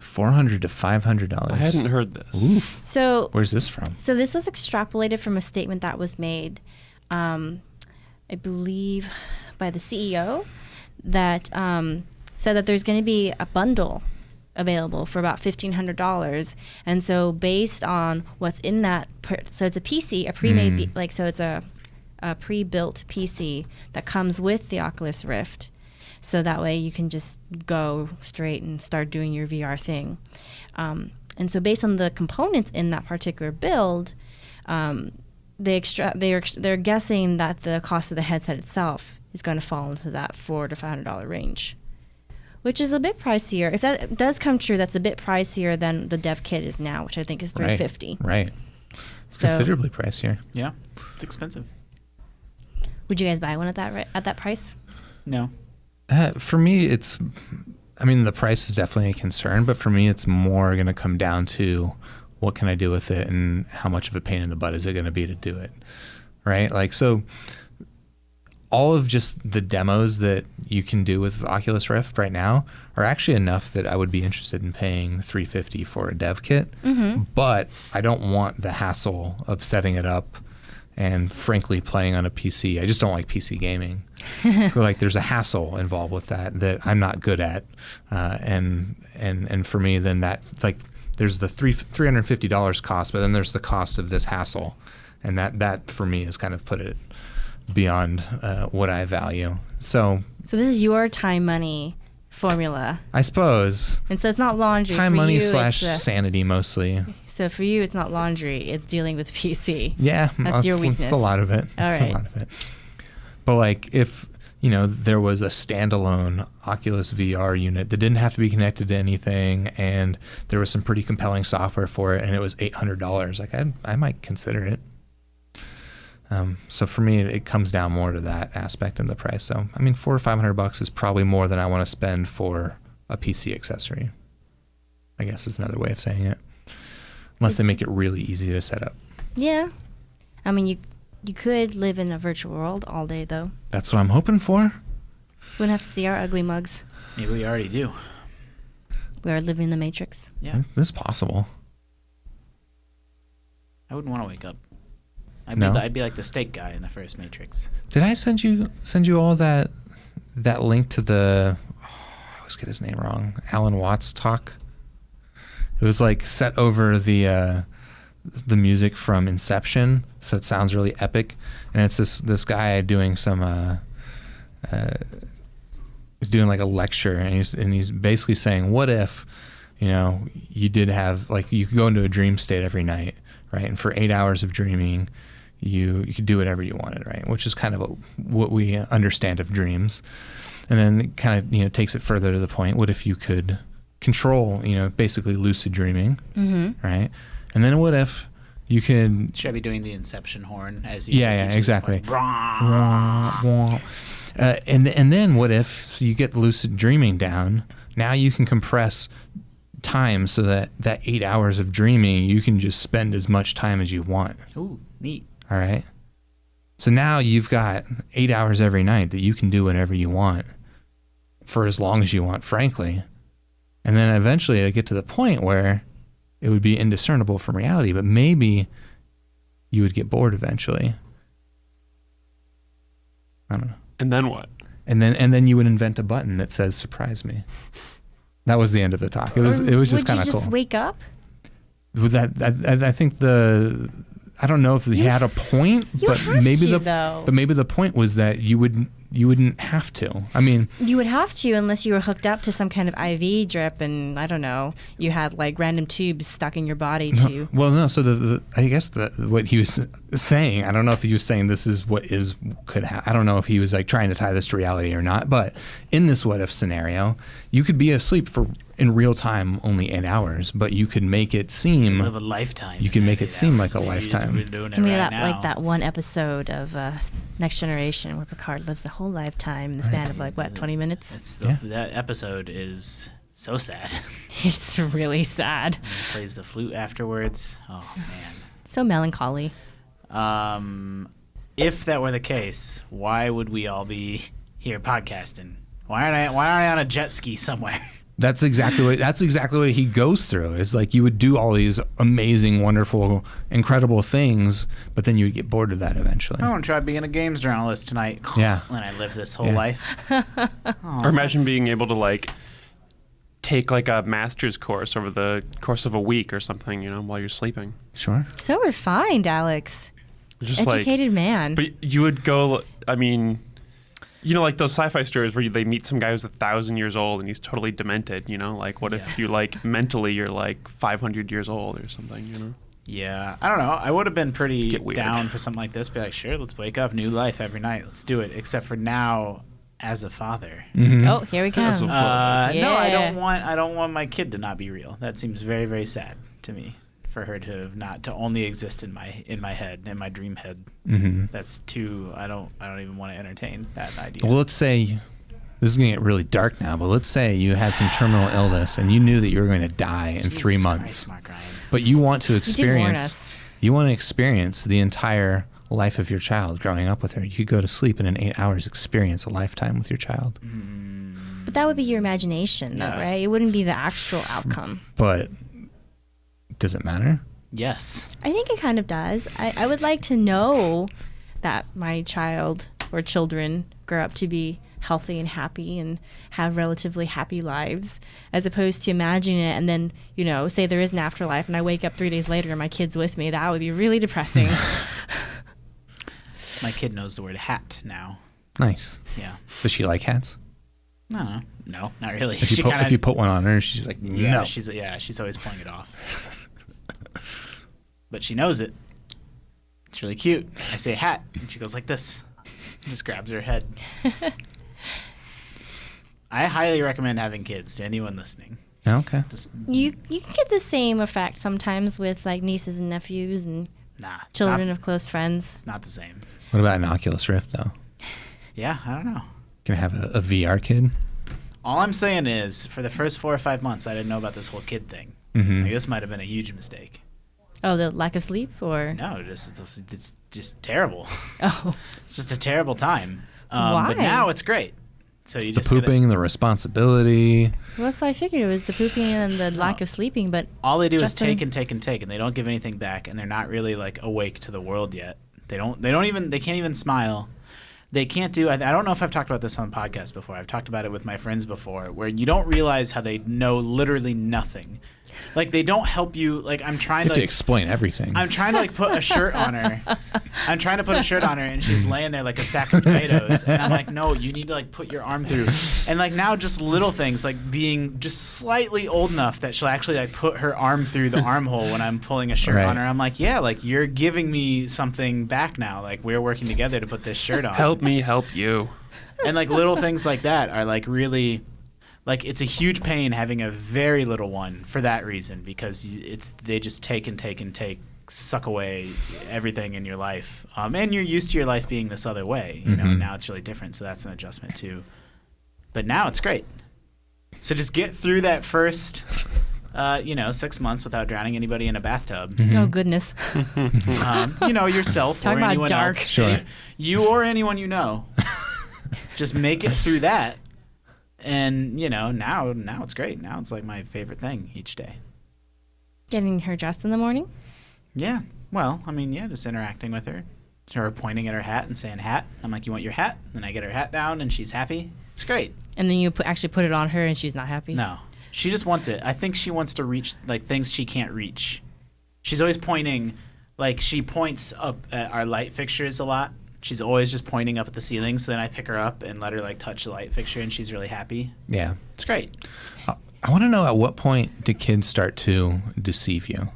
$400 to $500. I hadn't heard this. Oof. So Where's this from? So this was extrapolated from a statement that was made, I believe, by the CEO, that said that there's going to be a bundle available for about $1,500, and so based on what's in that, so it's a PC, a pre-made, so it's a pre-built PC that comes with the Oculus Rift. So that way you can just go straight and start doing your VR thing. And so based on the components in that particular build, they're guessing that the cost of the headset itself is going to fall into that $400 to $500 range, which is a bit pricier. If that does come true, that's a bit pricier than the dev kit is now, which I think is $350. Right. It's So- considerably pricier. Yeah, it's expensive. Would you guys buy one at that price? No. For me, it's I mean, the price is definitely a concern, but for me, it's more going to come down to what can I do with it and how much of a pain in the butt is it going to be to do it, right? Like, so all of just the demos that you can do with Oculus Rift right now are actually enough that I would be interested in paying $350 for a dev kit, but I don't want the hassle of setting it up and frankly playing on a PC. I just don't like PC gaming. Like, there's a hassle involved with that I'm not good at, and for me, then that, like, there's the $350 cost, but then there's the cost of this hassle, and that for me is kind of put it beyond what I value. So this is your time money formula, I suppose. And so it's not laundry. Time, for money you, / sanity mostly. So for you, it's not laundry. It's dealing with PC. Yeah, that's your weakness. It's a lot of it. All right. A lot of it. But like, if there was a standalone Oculus VR unit that didn't have to be connected to anything, and there was some pretty compelling software for it, and it was $800, like I might consider it. So for me, it comes down more to that aspect in the price. So I mean, $400 or $500 is probably more than I want to spend for a PC accessory, I guess is another way of saying it. Unless they make it really easy to set up. Yeah, I mean, you could live in a virtual world all day, though. That's what I'm hoping for. Wouldn't have to see our ugly mugs. Maybe we already do. We are living in the Matrix. Yeah. This is possible. I wouldn't want to wake up. I'd be like the steak guy in the first Matrix. Did I send you all that link to the, I always get his name wrong, Alan Watts talk? It was like set over the music from Inception, so it sounds really epic. And it's this guy doing some he's doing like a lecture, and he's basically saying, what if, you did have, like, you could go into a dream state every night, right? And for 8 hours of dreaming, you could do whatever you wanted, right? Which is kind of what we understand of dreams. And then it kind of takes it further to the point, what if you could control, basically lucid dreaming, right? And then what if you could... Should I be doing the Inception horn as you... Yeah, exactly. And then what if, so you get lucid dreaming down, now you can compress time so that 8 hours of dreaming, you can just spend as much time as you want. Ooh, neat. All right? So now you've got 8 hours every night that you can do whatever you want for as long as you want, frankly. And then eventually it'll get to the point where it would be indiscernible from reality, but maybe you would get bored eventually. I don't know. And then what? And then you would invent a button that says "surprise me." That was the end of the talk. It was just kind of cool. Would you just wake up? With that, I think I don't know if he had a point, but maybe the point was that you wouldn't have to. I mean, you would have to unless you were hooked up to some kind of IV drip, and I don't know, you had like random tubes stuck in your body too. No. So I guess what he was saying, I don't know if he was saying this is what could happen. I don't know if he was like trying to tie this to reality or not. But in this what if scenario, you could be asleep for in real time only 8 hours, but you could make it seem live a lifetime. You can make it seem like a lifetime. Like that one episode of Next Generation where Picard lives a whole lifetime in the span of 20 minutes. That episode is so sad. It's really sad. And he plays the flute afterwards. Oh man, so melancholy. If that were the case, why would we all be here podcasting? Why aren't I on a jet ski somewhere? That's exactly what he goes through. Is like you would do all these amazing, wonderful, incredible things, but then you would get bored of that eventually. I want to try being a games journalist tonight. Yeah. When I live this whole life. Or imagine being able to take a master's course over the course of a week or something, while you're sleeping. Sure. So refined, Alex. Just educated man. But you would go. I mean. Like those sci-fi stories where they meet some guy who's 1,000 years old and he's totally demented, what if you mentally you're 500 years old or something, Yeah, I don't know. I would have been pretty down for something like this. Be like, sure, let's wake up, new life every night. Let's do it. Except for now, as a father. Mm-hmm. Oh, here we come. No, I don't want my kid to not be real. That seems very, very sad to me. For her to only exist in my head, in my dream head. Mm-hmm. That's too. I don't even want to entertain that idea. Well, let's say this is going to get really dark now, but let's say you had some terminal illness and you knew that you were going to die in 3 months. Christ, Mark Ryan. But you want to You did warn experience us. you want to experience the entire life of your child growing up with her. You could go to sleep and in 8 hours experience a lifetime with your child. But that would be your imagination, though, Yeah. right? It wouldn't be the actual outcome. But does it matter? Yes. I think it kind of does. I would like to know that my child or children grow up to be healthy and happy and have relatively happy lives, as opposed to imagining it and then, say there is an afterlife and I wake up 3 days later and my kid's with me. That would be really depressing. My kid knows the word hat now. Nice. Yeah. Does she like hats? No, not really. If you put one on her, she's like, yeah, no. she's always pulling it off. But she knows it. It's really cute. I say hat, and she goes like this. Just grabs her head. I highly recommend having kids to anyone listening. Okay. Just, You can get the same effect sometimes with like nieces and nephews and nah. It's children not, of close friends. it's not the same. What about an Oculus Rift, though? Yeah, I don't know. Can I have a VR kid? All I'm saying is, for the first 4 or 5 months, I didn't know about this whole kid thing. Mm-hmm. Like, this might have been a huge mistake. Oh, the lack of sleep or No, it's just terrible. oh, It's just a terrible time. Why? But now it's great. So you The just gotta- pooping, the responsibility. well, so I figured it was the pooping and the lack of sleeping, but all they do Justin- is take and take and take, and they don't give anything back, and they're not really like awake to the world yet. They can't even smile. They can't do. I don't know if I've talked about this on the podcast before. I've talked about it with my friends before, where you don't realize how they know literally nothing. Like they don't help you. Like I'm trying You have to to explain everything. I'm trying to like put a shirt on her. I'm trying to put a shirt on her, and she's laying there like a sack of potatoes. And I'm like, no, you need to like put your arm through. And like now, just little things like being just slightly old enough that she'll actually like put her arm through the armhole when I'm pulling a shirt Right. on her. I'm like, yeah, like you're giving me something back now. Like we're working together to put this shirt on. Help me help you. And like little things like that are like really. Like it's a huge pain having a very little one for that reason, because they just take and take and take, suck away everything in your life, and you're used to your life being this other way, you know. And now it's really different, so that's an adjustment too. But now it's great. So just get through that first, 6 months without drowning anybody in a bathtub. oh goodness. Yourself Talk or about anyone dark. else. Sure. You or anyone you know. Just make it through that. And, now it's great. Now it's like my favorite thing each day. Getting her dressed in the morning. Yeah. Well, just interacting with her. Her pointing at her hat and saying hat. I'm like, you want your hat? And I get her hat down and she's happy. It's great. And then you actually put it on her and she's not happy. No. She just wants it. I think she wants to reach like things she can't reach. She's always pointing, like she points up at our light fixtures a lot. She's always just pointing up at the ceiling, so then I pick her up and let her like touch the light fixture, and she's really happy. Yeah. It's great. I want to know, at what point do kids start to deceive you?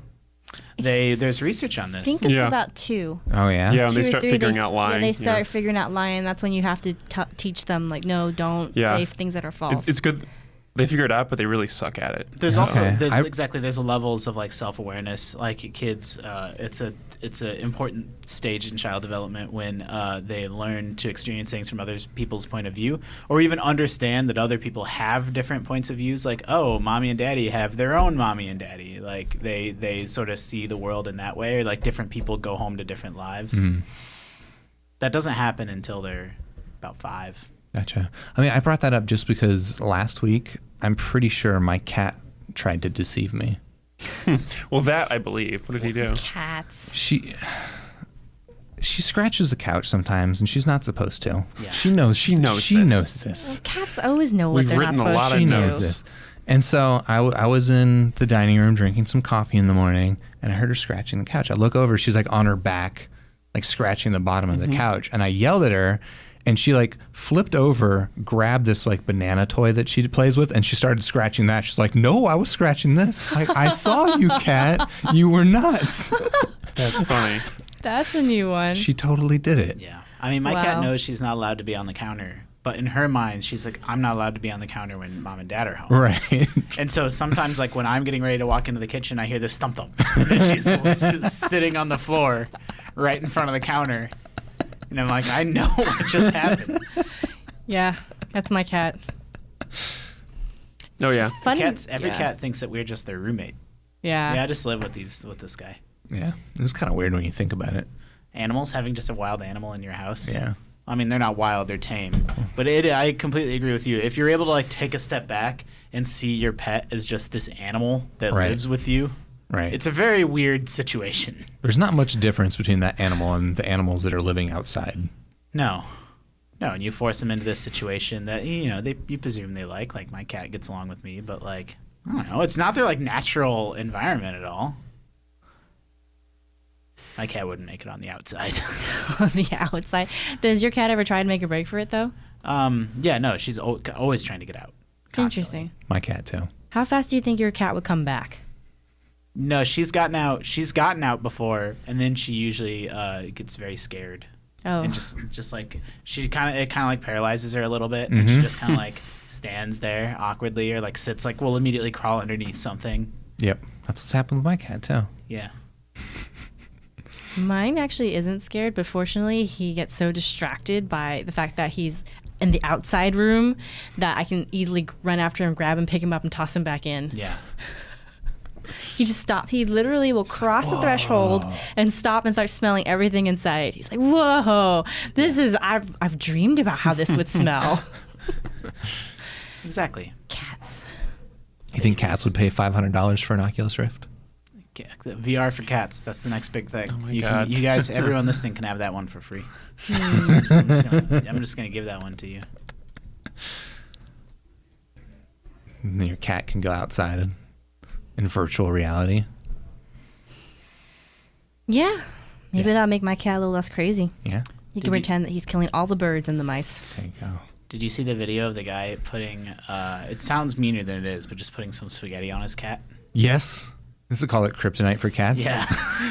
There's research on I this. think it's Yeah. about 2. Oh, yeah? Yeah, when 2 they or start 3, figuring out lying. Yeah, they start figuring out lying. That's when you have to teach them, like, no, don't Yeah. say things that are false. It's good. They figure it out, but they really suck at it. There's Okay. also there's levels of like self-awareness. Like kids, it's an important stage in child development when they learn to experience things from other people's point of view, or even understand that other people have different points of views. Like, oh, mommy and daddy have their own mommy and daddy. Like they sort of see the world in that way, or like different people go home to different lives. That doesn't happen until they're about 5. Gotcha. I brought that up just because last week, I'm pretty sure my cat tried to deceive me. Well, that I believe. What did he do? Cats. She scratches the couch sometimes, and she's not supposed to. Yeah. She knows this. this. Cats always know what We've they're not written a supposed lot to of She do. knows this. And so I was in the dining room drinking some coffee in the morning, and I heard her scratching the couch. I look over, she's like on her back, like scratching the bottom of the couch, and I yelled at her. And she like flipped over, grabbed this like banana toy that she plays with, and she started scratching that. She's like, "No, I was scratching this. Like, I saw you, cat. You were nuts." That's funny. That's a new one. She totally did it. Yeah. My cat Wow. knows she's not allowed to be on the counter, but in her mind, she's like, I'm not allowed to be on the counter when mom and dad are home. Right. And so sometimes, like when I'm getting ready to walk into the kitchen, I hear this thump thump, and then she's sitting on the floor, right in front of the counter, and I'm like, I know what just happened. Yeah. That's my cat. Oh yeah. Funny. Every cat thinks that we're just their roommate. Yeah. Yeah, I just live with this guy. Yeah, it's kind of weird when you think about it. Animals, having just a wild animal in your house. Yeah. I mean, they're not wild, they're tame. But I completely agree with you. If you're able to like take a step back and see your pet as just this animal that lives with you, right? It's a very weird situation. There's not much difference between that animal and the animals that are living outside. No, and you force them into this situation that you presume they like my cat gets along with me, but like I don't know, it's not their like natural environment at all. My cat wouldn't make it on the outside. On the outside. Does your cat ever try to make a break for it though? Yeah, no, she's always trying to get out. Constantly. Interesting. My cat too. How fast do you think your cat would come back? No, she's gotten out. She's gotten out before, and then she usually gets very scared. Oh. And just like it kind of like paralyzes her a little bit, and she just kind of like stands there awkwardly or like sits like will immediately crawl underneath something. Yep, that's what's happened with my cat too. Yeah. Mine actually isn't scared, but fortunately he gets so distracted by the fact that he's in the outside room that I can easily run after him, grab him, pick him up, and toss him back in. Yeah. He just stops. He literally will cross the threshold and stop and start smelling everything inside. He's like, whoa, this is, I've dreamed about how this would smell. Exactly. Cats. You think cats would pay $500 for an Oculus Rift? VR for cats. That's the next big thing. Oh my God. You guys, everyone listening can have that one for free. I'm just going to give that one to you. And then your cat can go outside in virtual reality. Yeah. Maybe that'll make my cat a little less crazy. Yeah. He can pretend that he's killing all the birds and the mice. There you go. Did you see the video of the guy putting, it sounds meaner than it is, but just putting some spaghetti on his cat? Yes. This is call it kryptonite for cats. Yeah.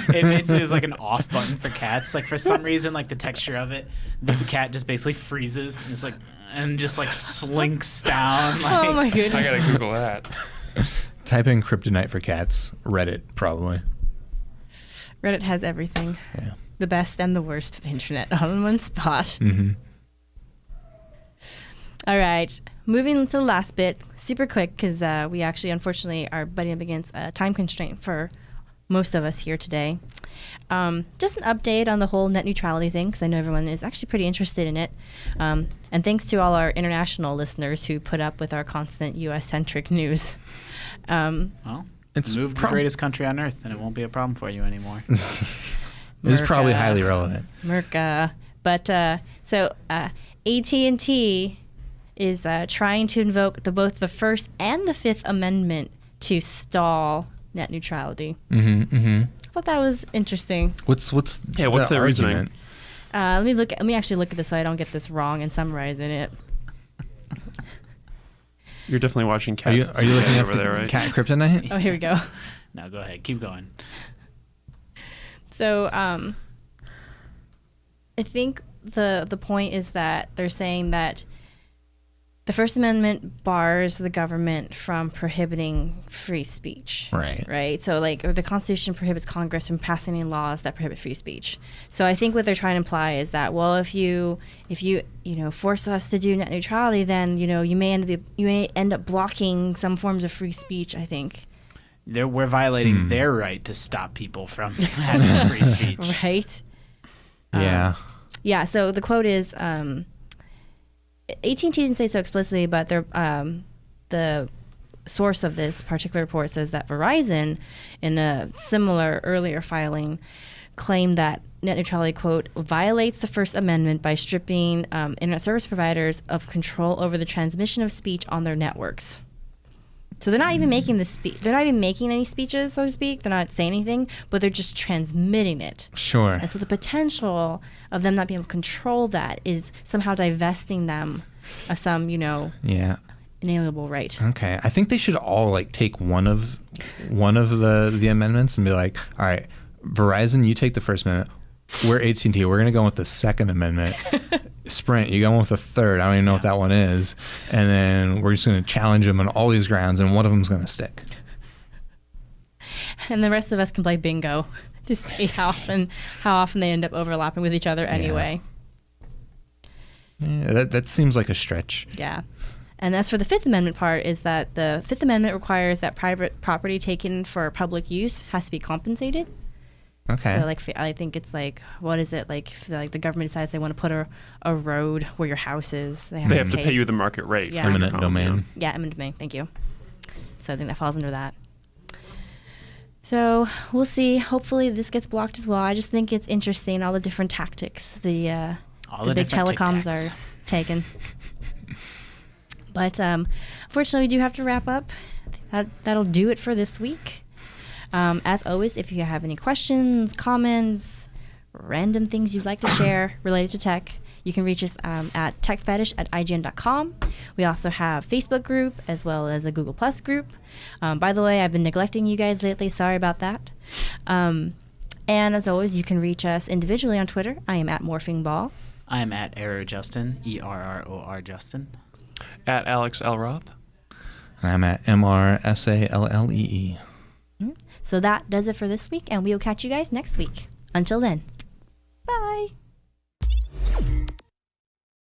It basically is like an off button for cats. Like for some reason, like the texture of it, the cat just basically freezes and just like slinks down. Like, Oh my goodness. I gotta Google that. Type in kryptonite for cats. Reddit, probably. Reddit has everything. Yeah. The best and the worst of the internet all in one spot. Mm-hmm. All right. Moving to the last bit, super quick, because we actually, unfortunately, are butting up against a time constraint for most of us here today. Just an update on the whole net neutrality thing, because I know everyone is actually pretty interested in it. And thanks to all our international listeners who put up with our constant U.S.-centric news. Well, It's move to the greatest country on earth, and it won't be a problem for you anymore. It's probably highly relevant. So AT&T is trying to invoke both the First and the Fifth Amendment to stall net neutrality. Mm-hmm, mm-hmm. I thought that was interesting. What's their reasoning? Let me actually look at this so I don't get this wrong and summarizing it. You're definitely watching cat. Are you looking over up there, right? cat kryptonite? Oh, here we go. No, go ahead. Keep going. So I think the point is that they're saying that the First Amendment bars the government from prohibiting free speech. Right. Right. So or the Constitution prohibits Congress from passing any laws that prohibit free speech. So I think what they're trying to imply is that, well, if you force us to do net neutrality, then you may end up blocking some forms of free speech. I think. We're violating their right to stop people from having free speech. Right. Yeah. Yeah. So the quote is. AT&T didn't say so explicitly, but the source of this particular report says that Verizon, in a similar earlier filing, claimed that net neutrality, quote, violates the First Amendment by stripping internet service providers of control over the transmission of speech on their networks. So they're not even making they're not even making any speeches, so to speak. They're not saying anything, but they're just transmitting it. Sure. And so the potential of them not being able to control that is somehow divesting them of some, inalienable right. Okay. I think they should all take one of the amendments and be like, all right, Verizon, you take the First Amendment. We're AT&T. We're going to go with the Second Amendment. Sprint, you go with the third. I don't even know what that one is. And then we're just going to challenge them on all these grounds, and one of them's going to stick. And the rest of us can play bingo to see how often they end up overlapping with each other anyway. Yeah, that seems like a stretch. Yeah. And as for the Fifth Amendment part, is that the Fifth Amendment requires that private property taken for public use has to be compensated. Okay. So, like, I think it's like, what is it? Like, if, like the government decides they want to put a road where your house is, they have to pay you the market rate. Yeah. For your Eminent home, domain. Yeah, eminent domain. Thank you. So I think that falls under that. So we'll see. Hopefully this gets blocked as well. I just think it's interesting, all the different tactics the big telecoms are taking. But unfortunately, we do have to wrap up. That'll do it for this week. As always, if you have any questions, comments, random things you'd like to share related to tech, you can reach us at techfetish@ign.com. We also have Facebook group as well as a Google Plus group. By the way, I've been neglecting you guys lately. Sorry about that. And as always, you can reach us individually on Twitter. I am at MorphingBall. I am at ErrorJustin, ERROR Justin. At Alex L. Roth. And I'm at MRSALLEE. So that does it for this week, and we will catch you guys next week. Until then.